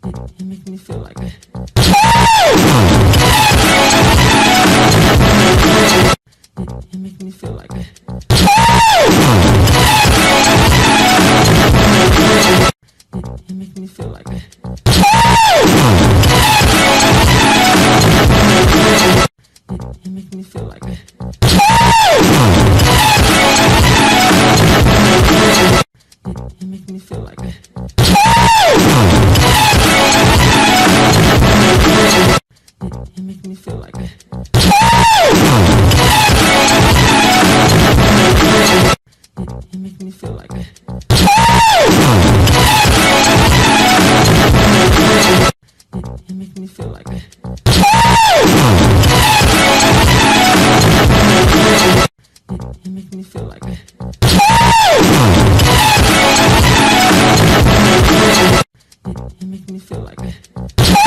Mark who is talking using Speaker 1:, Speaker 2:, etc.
Speaker 1: You make me feel like it. You make me feel like it. You make me feel like it. You make me feel like it. You make me feel like it. You make me feel like it. You make me feel like it. You make me feel like it. You make me feel like it. You make me feel like it.